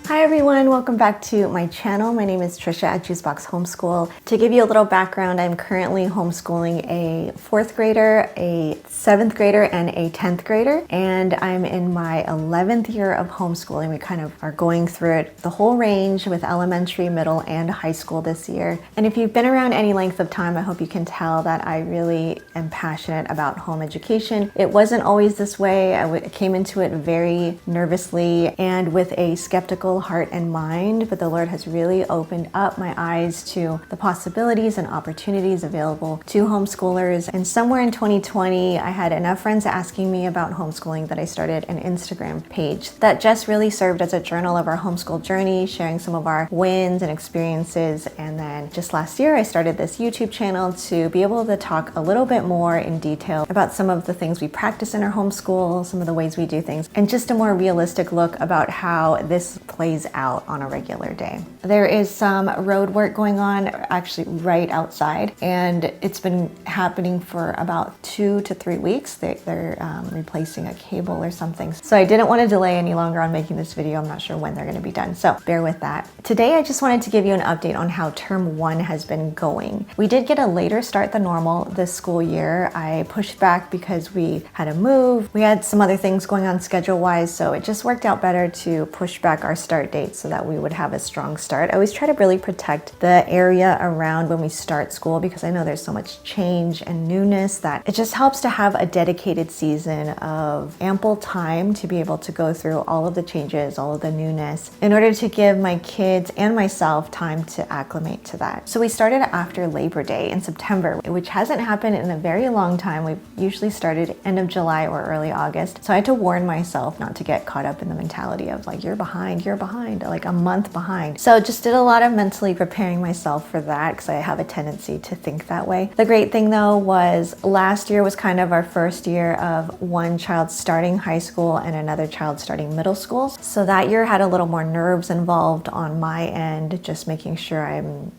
Hi everyone, welcome back to my channel. My name is Trisha at Box Homeschool. To give you a little background, I'm currently homeschooling a 4th grader, a 7th grader, and a 10th grader. And I'm in my 11th year of homeschooling. We kind of are going through it, the whole range with elementary, middle, and high school this year. And if you've been around any length of time, I hope you can tell that I really am passionate about home education. It wasn't always this way. I came into it very nervously and with a skeptical heart and mind, but the Lord has really opened up my eyes to the possibilities and opportunities available to homeschoolers. And somewhere in 2020, I had enough friends asking me about homeschooling that I started an Instagram page that just really served as a journal of our homeschool journey, sharing some of our wins and experiences. And then just last year, I started this YouTube channel to be able to talk a little bit more in detail about some of the things we practice in our homeschool, some of the ways we do things, and just a more realistic look about how this plays out on a regular day. There is some road work going on actually right outside, and it's been happening for about 2 to 3 weeks. They're replacing a cable or something. So I didn't want to delay any longer on making this video. I'm not sure when they're going to be done, so bear with that. Today I just wanted to give you an update on how term 1 has been going. We did get a later start than normal this school year. I pushed back because we had to move. We had some other things going on schedule-wise, so it just worked out better to push back our start date so that we would have a strong start. I always try to really protect the area around when we start school because I know there's so much change and newness that it just helps to have a dedicated season of ample time to be able to go through all of the changes, all of the newness, in order to give my kids and myself time to acclimate to that. So we started after Labor Day in September, which hasn't happened in a very long time. We've usually started end of July or early August. So I had to warn myself not to get caught up in the mentality of like, you're behind, like a month behind. So just did a lot of mentally preparing myself for that because I have a tendency to think that way. The great thing though was last year was kind of our first year of one child starting high school and another child starting middle school. So that year had a little more nerves involved on my end, just making sure I'm,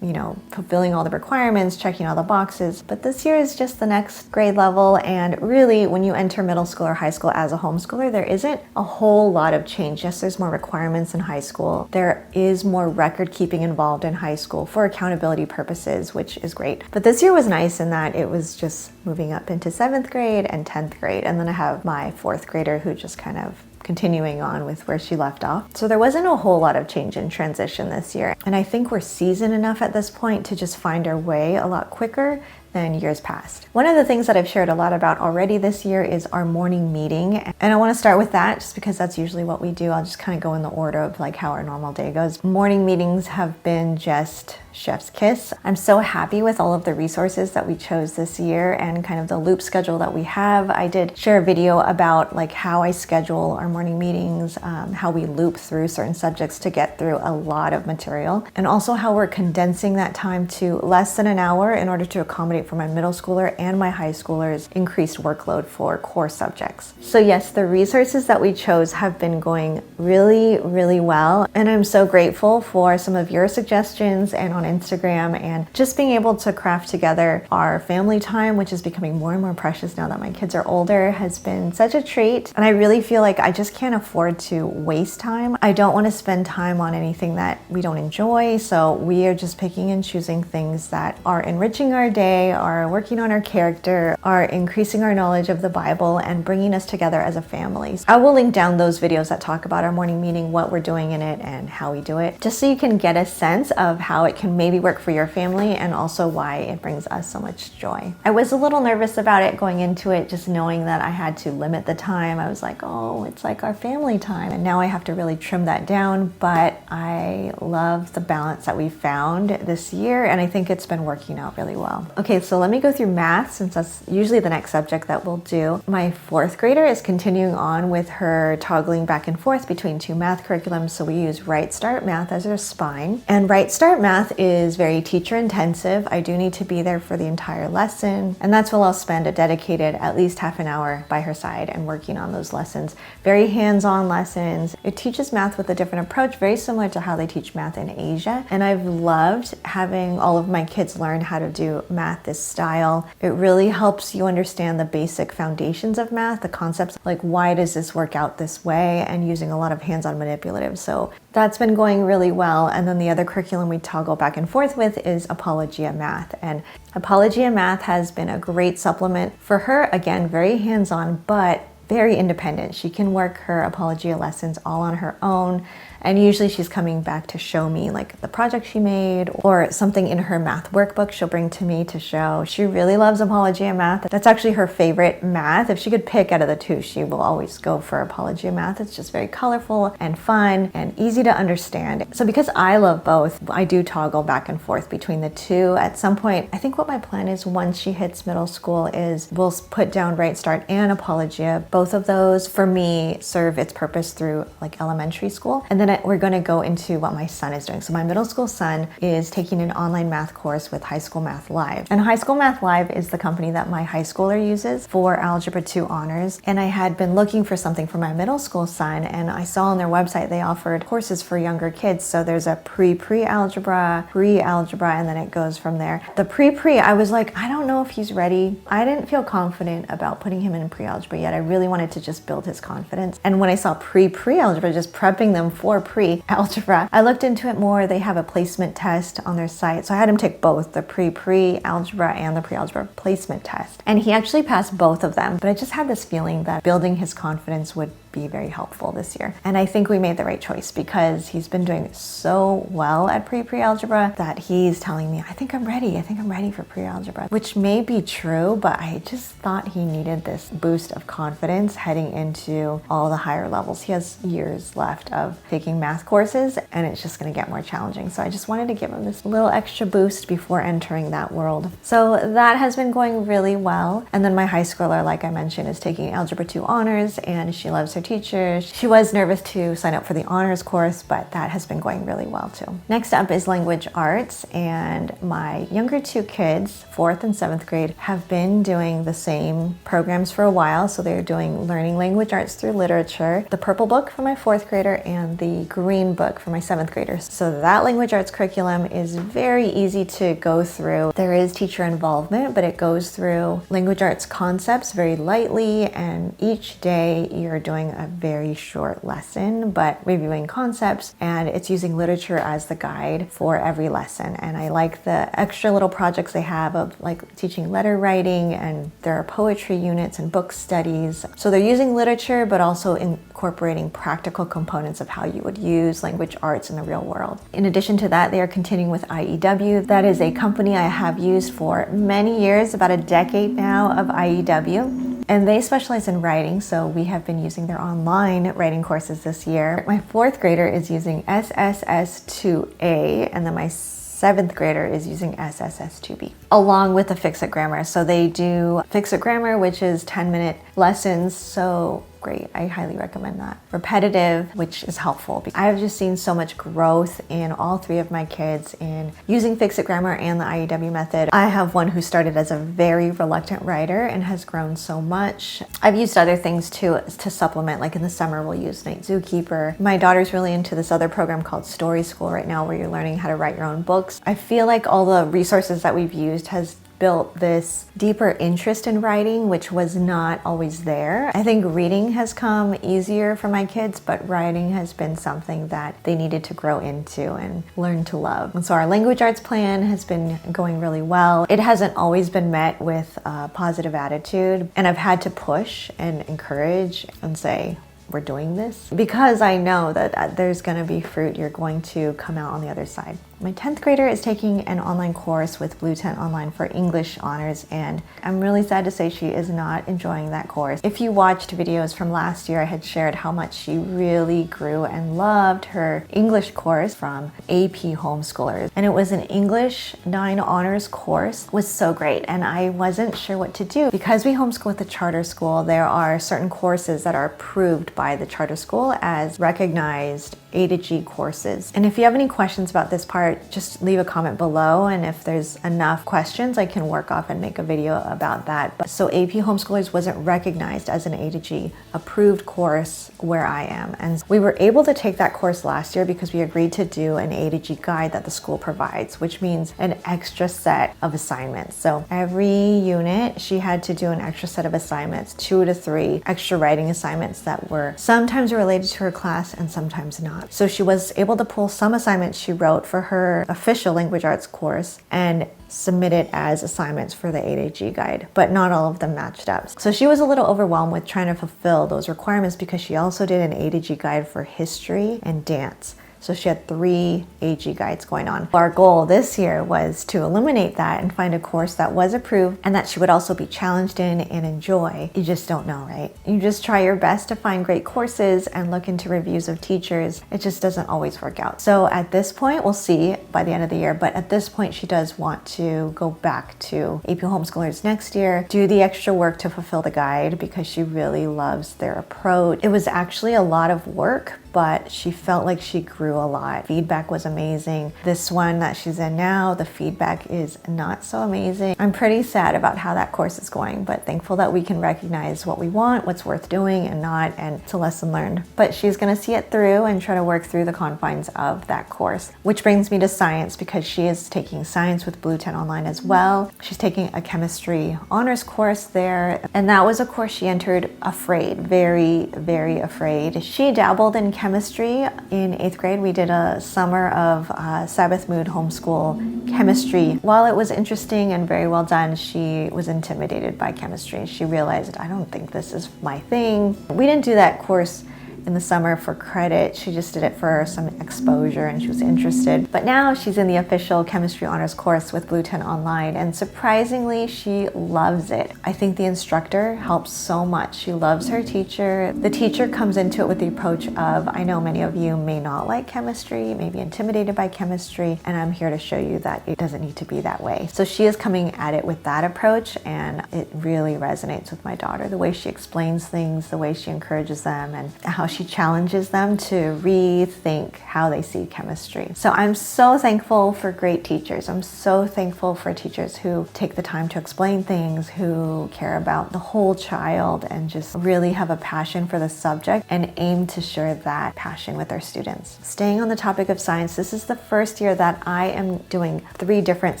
fulfilling all the requirements, checking all the boxes. But this year is just the next grade level. And really when you enter middle school or high school as a homeschooler, there isn't a whole lot of change. Yes, there's more requirements in high school. There is more record keeping involved in high school for accountability purposes, which is great. But this year was nice in that it was just moving up into 7th grade and 10th grade. And then I have my 4th grader who just kind of continuing on with where she left off. So there wasn't a whole lot of change in transition this year. And I think we're seasoned enough at this point to just find our way a lot quicker than years past. One of the things that I've shared a lot about already this year is our morning meeting. And I want to start with that just because that's usually what we do. I'll just kind of go in the order of like how our normal day goes. Morning meetings have been just chef's kiss. I'm so happy with all of the resources that we chose this year and kind of the loop schedule that we have. I did share a video about like how I schedule our morning meetings, how we loop through certain subjects to get through a lot of material, and also how we're condensing that time to less than an hour in order to accommodate for my middle schooler and my high schoolers' increased workload for core subjects. So yes, the resources that we chose have been going really, really well. And I'm so grateful for some of your suggestions and on Instagram and just being able to craft together our family time, which is becoming more and more precious now that my kids are older, has been such a treat. And I really feel like I just can't afford to waste time. I don't want to spend time on anything that we don't enjoy. So we are just picking and choosing things that are enriching our day, are working on our character, are increasing our knowledge of the Bible and bringing us together as a family. I will link down those videos that talk about our morning meeting, what we're doing in it and how we do it, just so you can get a sense of how it can maybe work for your family and also why it brings us so much joy. I was a little nervous about it going into it, just knowing that I had to limit the time. I was like, oh, it's like our family time. And now I have to really trim that down, but I love the balance that we found this year and I think it's been working out really well. Okay, so let me go through math since that's usually the next subject that we'll do. My 4th grader is continuing on with her toggling back and forth between 2 math curriculums. So we use Right Start Math as our spine. And Right Start Math is very teacher intensive. I do need to be there for the entire lesson. And that's where I'll spend a dedicated at least half an hour by her side and working on those lessons. Very hands-on lessons. It teaches math with a different approach, very similar to how they teach math in Asia. And I've loved having all of my kids learn how to do math this style. It really helps you understand the basic foundations of math, the concepts like why does this work out this way, and using a lot of hands-on manipulatives. So that's been going really well. And then the other curriculum we toggle back and forth with is Apologia Math. And Apologia Math has been a great supplement for her. Again, very hands-on, but very independent. She can work her Apologia lessons all on her own. And usually she's coming back to show me like the project she made or something in her math workbook she'll bring to me to show. She really loves Apologia Math. That's actually her favorite math. If she could pick out of the two, she will always go for Apologia Math. It's just very colorful and fun and easy to understand. So because I love both, I do toggle back and forth between the two. At some point, I think what my plan is once she hits middle school is we'll put down Right Start and Apologia. Both of those for me serve its purpose through like elementary school. And then we're going to go into what my son is doing. So my middle school son is taking an online math course with High School Math Live. And High School Math Live is the company that my high schooler uses for Algebra 2 honors. And I had been looking for something for my middle school son, and I saw on their website they offered courses for younger kids. So there's a pre-algebra, pre-algebra, and then it goes from there. The pre-pre, I was like, I don't know if he's ready. I didn't feel confident about putting him in pre-algebra yet. I really wanted to just build his confidence. And when I saw pre-algebra, just prepping them for pre-algebra, I looked into it more. They have a placement test on their site. So I had him take both the pre-algebra and the pre-algebra placement test. And he actually passed both of them. But I just had this feeling that building his confidence would be very helpful this year. And I think we made the right choice because he's been doing so well at pre-algebra that he's telling me, I think I'm ready. I think I'm ready for pre-algebra, which may be true, but I just thought he needed this boost of confidence heading into all the higher levels. He has years left of taking math courses and it's just going to get more challenging. So I just wanted to give him this little extra boost before entering that world. So that has been going really well. And then my high schooler, like I mentioned, is taking Algebra 2 honors and she loves her teacher. She was nervous to sign up for the honors course, but that has been going really well too. Next up is language arts, and my younger two kids, 4th and 7th grade, have been doing the same programs for a while. So they're doing learning language arts through literature, the purple book for my 4th grader and the green book for my 7th graders. So that language arts curriculum is very easy to go through. There is teacher involvement, but it goes through language arts concepts very lightly, and each day you're doing a very short lesson, but reviewing concepts, and it's using literature as the guide for every lesson. And I like the extra little projects they have of like teaching letter writing, and there are poetry units and book studies. So they're using literature, but also incorporating practical components of how you would use language arts in the real world. In addition to that, they are continuing with IEW. That is a company I have used for many years, about a decade now of IEW. And they specialize in writing, so we have been using their online writing courses this year. My 4th grader is using SSS2A, and then my 7th grader is using SSS2B, along with the Fix-It Grammar. So they do Fix-It Grammar, which is 10-minute lessons, so great. I highly recommend that. Repetitive, which is helpful. I've just seen so much growth in all 3 of my kids in using Fix-It Grammar and the IEW method. I have one who started as a very reluctant writer and has grown so much. I've used other things too to supplement, like in the summer we'll use Night Zookeeper. My daughter's really into this other program called Story School right now, where you're learning how to write your own books. I feel like all the resources that we've used has built this deeper interest in writing, which was not always there. I think reading has come easier for my kids, but writing has been something that they needed to grow into and learn to love. And so our language arts plan has been going really well. It hasn't always been met with a positive attitude, and I've had to push and encourage and say, we're doing this, because I know that there's going to be fruit. You're going to come out on the other side. My 10th grader is taking an online course with Blue Tent Online for English honors, and I'm really sad to say she is not enjoying that course. If you watched videos from last year, I had shared how much she really grew and loved her English course from AP Homeschoolers. And it was an English 9 honors course. It was so great, and I wasn't sure what to do. Because we homeschool with a charter school, there are certain courses that are approved by the charter school as recognized A to G courses. And if you have any questions about this part, just leave a comment below, and if there's enough questions, I can work off and make a video about that. But so AP Homeschoolers wasn't recognized as an A to G approved course where I am. And we were able to take that course last year because we agreed to do an A to G guide that the school provides, which means an extra set of assignments. So every unit, she had to do an extra set of assignments, 2 to 3 extra writing assignments that were sometimes related to her class and sometimes not. So she was able to pull some assignments she wrote for her official language arts course and submit it as assignments for the A to G guide, but not all of them matched up. So she was a little overwhelmed with trying to fulfill those requirements because she also did an A to G guide for history and dance. So she had 3 AG guides going on. Our goal this year was to eliminate that and find a course that was approved and that she would also be challenged in and enjoy. You just don't know, right? You just try your best to find great courses and look into reviews of teachers. It just doesn't always work out. So at this point, we'll see by the end of the year, but at this point, she does want to go back to AP Homeschoolers next year, do the extra work to fulfill the guide because she really loves their approach. It was actually a lot of work, but she felt like she grew a lot. Feedback was amazing. This one that she's in now, the feedback is not so amazing. I'm pretty sad about how that course is going, but thankful that we can recognize what we want, what's worth doing and not, and it's a lesson learned. But she's gonna see it through and try to work through the confines of that course. Which brings me to science, because she is taking science with Blvd Online as well. She's taking a chemistry honors course there, and that was a course she entered afraid, very, very afraid. She dabbled in chemistry in 8th grade. We did a summer of Sabbath Mood homeschool chemistry. While it was interesting and very well done, she was intimidated by chemistry. She realized, I don't think this is my thing. We didn't do that course in the summer for credit. She just did it for some exposure and she was interested. But now she's in the official chemistry honors course with Blvd Online, and surprisingly, she loves it. I think the instructor helps so much. She loves her teacher. The teacher comes into it with the approach of, I know many of you may not like chemistry, may be intimidated by chemistry, and I'm here to show you that it doesn't need to be that way. So she is coming at it with that approach, and it really resonates with my daughter. The way she explains things, the way she encourages them, and how she challenges them to rethink how they see chemistry. So I'm so thankful for great teachers. I'm so thankful for teachers who take the time to explain things, who care about the whole child and just really have a passion for the subject and aim to share that passion with their students. Staying on the topic of science, this is the first year that I am doing 3 different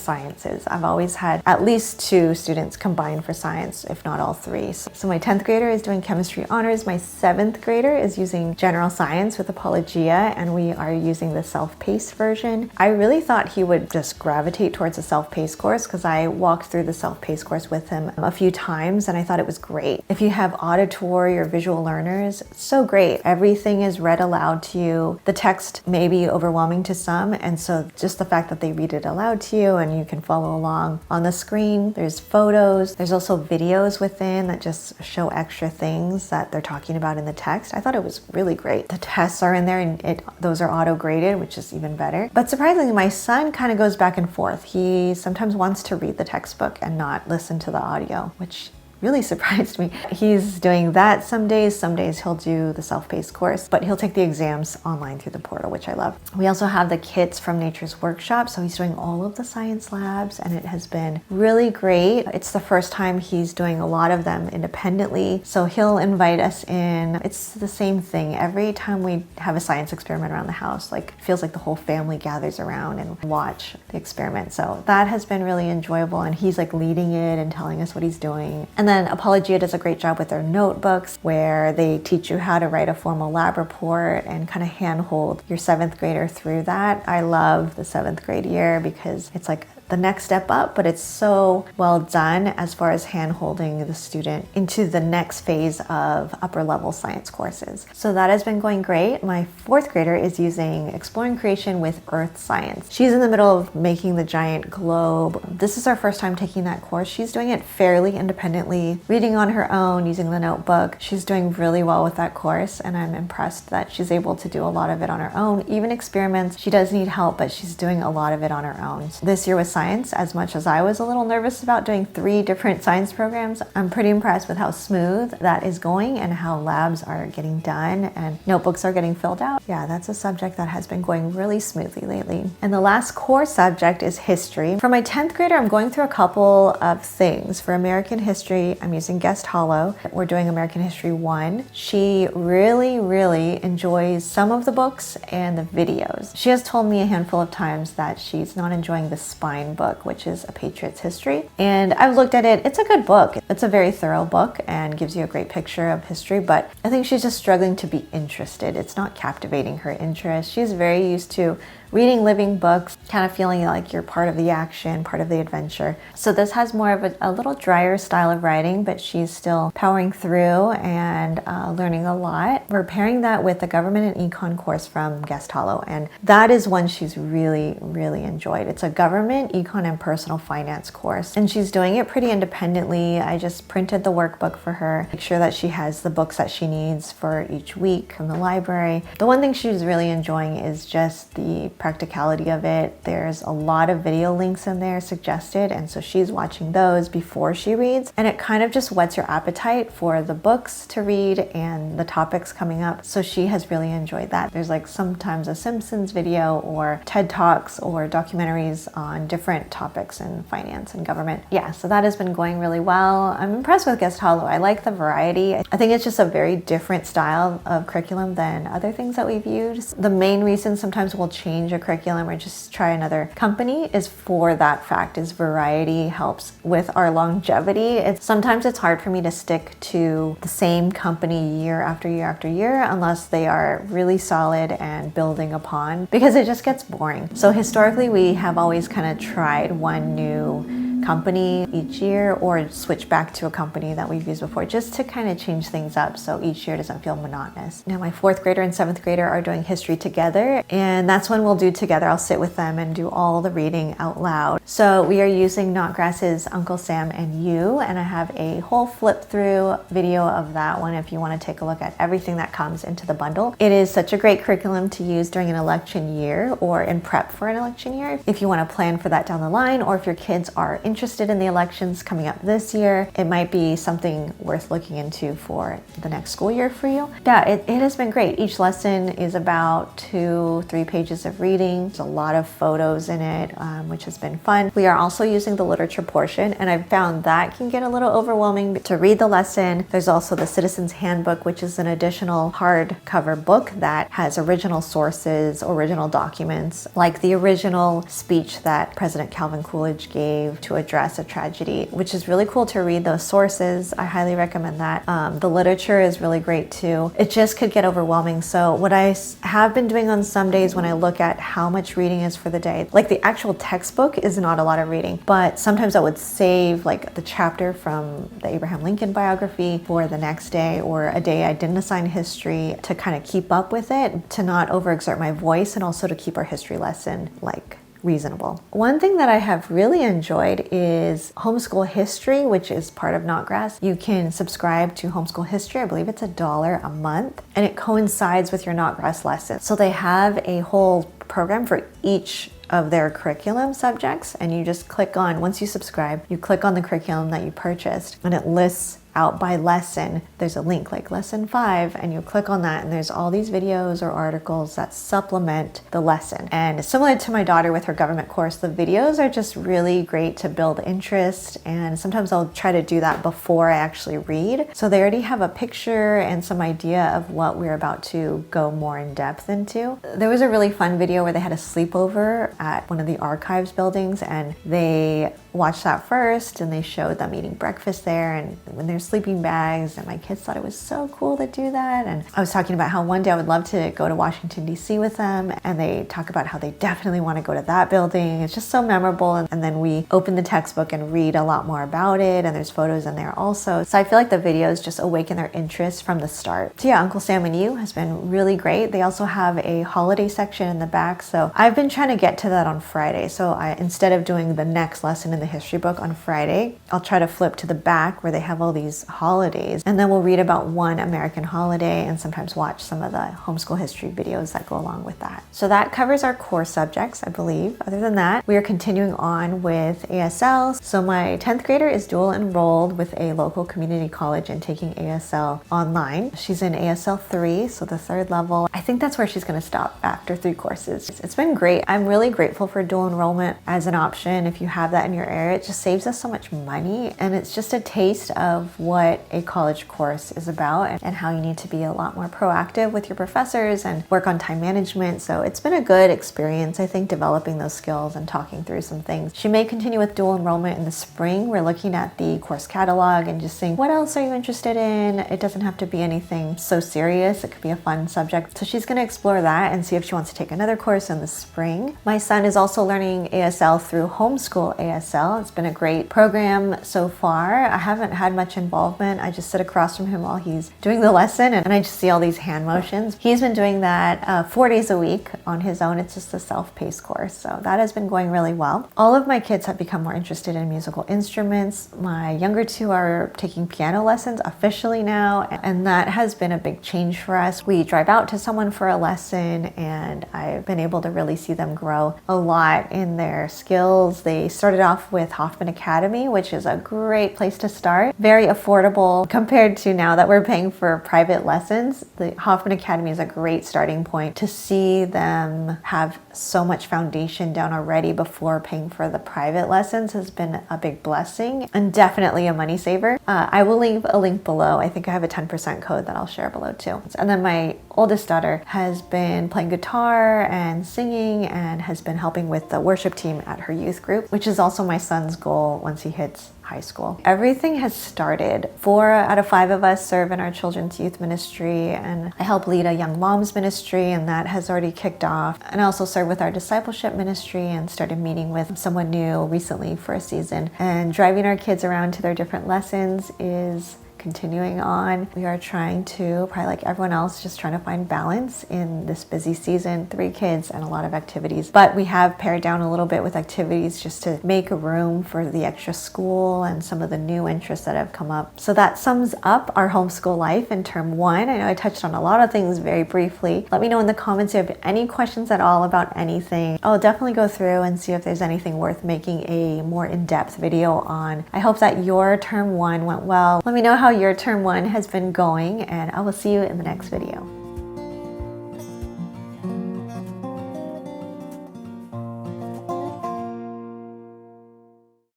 sciences. I've always had at least 2 students combined for science, if not all 3. So my 10th grader is doing chemistry honors. My 7th grader is using general science with Apologia, and we are using the self-paced version. I really thought he would just gravitate towards a self-paced course because I walked through the self-paced course with him a few times and I thought it was great. If you have auditory or visual learners, it's so great. Everything is read aloud to you. The text may be overwhelming to some, and so just the fact that they read it aloud to you and you can follow along on the screen. There's photos. There's also videos within that just show extra things that they're talking about in the text. I thought it was really great. The tests are in there and those are auto-graded, which is even better. But surprisingly, my son kind of goes back and forth. He sometimes wants to read the textbook and not listen to the audio, which really surprised me. He's doing that some days he'll do the self-paced course, but he'll take the exams online through the portal, which I love. We also have the kits from Nature's Workshop, so he's doing all of the science labs and it has been really great. It's the first time he's doing a lot of them independently, so he'll invite us in. It's the same thing. Every time we have a science experiment around the house, like it feels like the whole family gathers around and watch the experiment. So that has been really enjoyable, and he's like leading it and telling us what he's doing. And then Apologia does a great job with their notebooks where they teach you how to write a formal lab report and kind of handhold your 7th grader through that. I love the 7th grade year because it's like the next step up, but it's so well done as far as hand-holding the student into the next phase of upper level science courses. So that has been going great. My 4th grader is using Exploring Creation with Earth Science. She's in the middle of making the giant globe. This is our first time taking that course. She's doing it fairly independently, reading on her own, using the notebook. She's doing really well with that course, and I'm impressed that she's able to do a lot of it on her own. Even experiments, she does need help, but she's doing a lot of it on her own. This year was science. As much as I was a little nervous about doing 3 different science programs, I'm pretty impressed with how smooth that is going and how labs are getting done and notebooks are getting filled out. Yeah, that's a subject that has been going really smoothly lately. And the last core subject is history. For my 10th grader, I'm going through a couple of things. For American history, I'm using Guest Hollow. We're doing American History 1. She really enjoys some of the books and the videos. She has told me a handful of times that she's not enjoying the spine book, which is A Patriot's History. And I've looked at it. It's a good book. It's a very thorough book and gives you a great picture of history, but I think she's just struggling to be interested. It's not captivating her interest. She's very used to reading living books, kind of feeling like you're part of the action, part of the adventure. So this has more of a little drier style of writing, but she's still powering through and learning a lot. We're pairing that with the government and econ course from Guest Hollow, and that is one she's really enjoyed. It's a government, econ, and personal finance course, and she's doing it pretty independently. I just printed the workbook for her, make sure that she has the books that she needs for each week from the library. The one thing she's really enjoying is just the practicality of it. There's a lot of video links in there suggested, and so she's watching those before she reads, and it kind of just whets your appetite for the books to read and the topics coming up. So she has really enjoyed that. There's like sometimes a Simpsons video or TED Talks or documentaries on different topics in finance and government. Yeah, so that has been going really well. I'm impressed with Guest Hollow. I like the variety. I think it's just a very different style of curriculum than other things that we've used. The main reason sometimes we'll change a curriculum or just try another company is for that fact, is variety helps with our longevity. Sometimes it's hard for me to stick to the same company year after year after year unless they are really solid and building upon, because it just gets boring. So historically we have always kind of tried one new company each year or switch back to a company that we've used before just to kind of change things up so each year doesn't feel monotonous. Now my 4th grader and 7th grader are doing history together, and that's when we'll do together. I'll sit with them and do all the reading out loud. So we are using Knotgrass's Uncle Sam and You, and I have a whole flip through video of that one if you want to take a look at everything that comes into the bundle. It is such a great curriculum to use during an election year or in prep for an election year if you want to plan for that down the line, or if your kids are interested in the elections coming up this year, it might be something worth looking into for the next school year for you. Yeah, it has been great. Each lesson is about 2-3 pages of reading. There's a lot of photos in it, which has been fun. We are also using the literature portion, and I've found that can get a little overwhelming to read the lesson. There's also the Citizen's Handbook, which is an additional hardcover book that has original sources, original documents, like the original speech that President Calvin Coolidge gave to address a tragedy, which is really cool to read those sources. I highly recommend that. The literature is really great too. It just could get overwhelming. So what I have been doing on some days when I look at how much reading is for the day, like the actual textbook is not a lot of reading, but sometimes I would save like the chapter from the Abraham Lincoln biography for the next day or a day I didn't assign history to kind of keep up with it, to not overexert my voice, and also to keep our history lesson like reasonable. One thing that I have really enjoyed is Homeschool History, which is part of Knotgrass. You can subscribe to Homeschool History. I believe it's $1 a month, and it coincides with your Knotgrass lesson. So they have a whole program for each of their curriculum subjects, and you just click on, once you subscribe, you click on the curriculum that you purchased, and it lists out by lesson. There's a link like lesson 5, and you click on that, and there's all these videos or articles that supplement the lesson. And similar to my daughter with her government course, the videos are just really great to build interest, and sometimes I'll try to do that before I actually read. So they already have a picture and some idea of what we're about to go more in depth into. There was a really fun video where they had a sleepover at one of the archives buildings, and they watched that first, and they showed them eating breakfast there and when their sleeping bags, and my kids thought it was so cool to do that. And I was talking about how one day I would love to go to Washington DC with them, and they talk about how they definitely want to go to that building. It's just so memorable. And then we open the textbook and read a lot more about it, and there's photos in there also. So I feel like the videos just awaken their interest from the start. So yeah, Uncle Sam and You has been really great. They also have a holiday section in the back, so I've been trying to get to that on Friday. So instead of doing the next lesson in the history book on Friday. I'll try to flip to the back where they have all these holidays, and then we'll read about one American holiday and sometimes watch some of the homeschool history videos that go along with that. So that covers our core subjects, I believe. Other than that, we are continuing on with ASL. So my 10th grader is dual enrolled with a local community college and taking ASL online. She's in ASL 3, so the 3rd level. I think that's where she's going to stop after 3 courses. It's been great. I'm really grateful for dual enrollment as an option. If you have that in your area, it just saves us so much money, and it's just a taste of what a college course is about and how you need to be a lot more proactive with your professors and work on time management. So it's been a good experience, I think, developing those skills and talking through some things. She may continue with dual enrollment in the spring. We're looking at the course catalog and just saying, what else are you interested in? It doesn't have to be anything so serious. It could be a fun subject. So she's going to explore that and see if she wants to take another course in the spring. My son is also learning ASL through Homeschool ASL. It's been a great program so far. I haven't had much involvement. I just sit across from him while he's doing the lesson, and I just see all these hand motions. He's been doing that 4 days a week on his own. It's just a self-paced course, so that has been going really well. All of my kids have become more interested in musical instruments. My younger 2 are taking piano lessons officially now, and that has been a big change for us. We drive out to someone for a lesson, and I've been able to really see them grow a lot in their skills. They started off with Hoffman Academy, which is a great place to start. Very affordable compared to now that we're paying for private lessons. The Hoffman Academy is a great starting point to see them have so much foundation down already before paying for the private lessons has been a big blessing and definitely a money saver. I will leave a link below. I think I have a 10% code that I'll share below too. And then my oldest daughter has been playing guitar and singing and has been helping with the worship team at her youth group, which is also my son's goal once he hits high school. Everything has started. 4 out of 5 of us serve in our children's youth ministry, and I help lead a young moms ministry, and that has already kicked off. And I also serve with our discipleship ministry and started meeting with someone new recently for a season. And driving our kids around to their different lessons is continuing on. We are trying to, probably like everyone else, just trying to find balance in this busy season. 3 kids and a lot of activities. But we have pared down a little bit with activities just to make room for the extra school and some of the new interests that have come up. So that sums up our homeschool life in term 1. I know I touched on a lot of things very briefly. Let me know in the comments if you have any questions at all about anything. I'll definitely go through and see if there's anything worth making a more in-depth video on. I hope that your term 1 went well. Let me know how your term 1 has been going, and I will see you in the next video.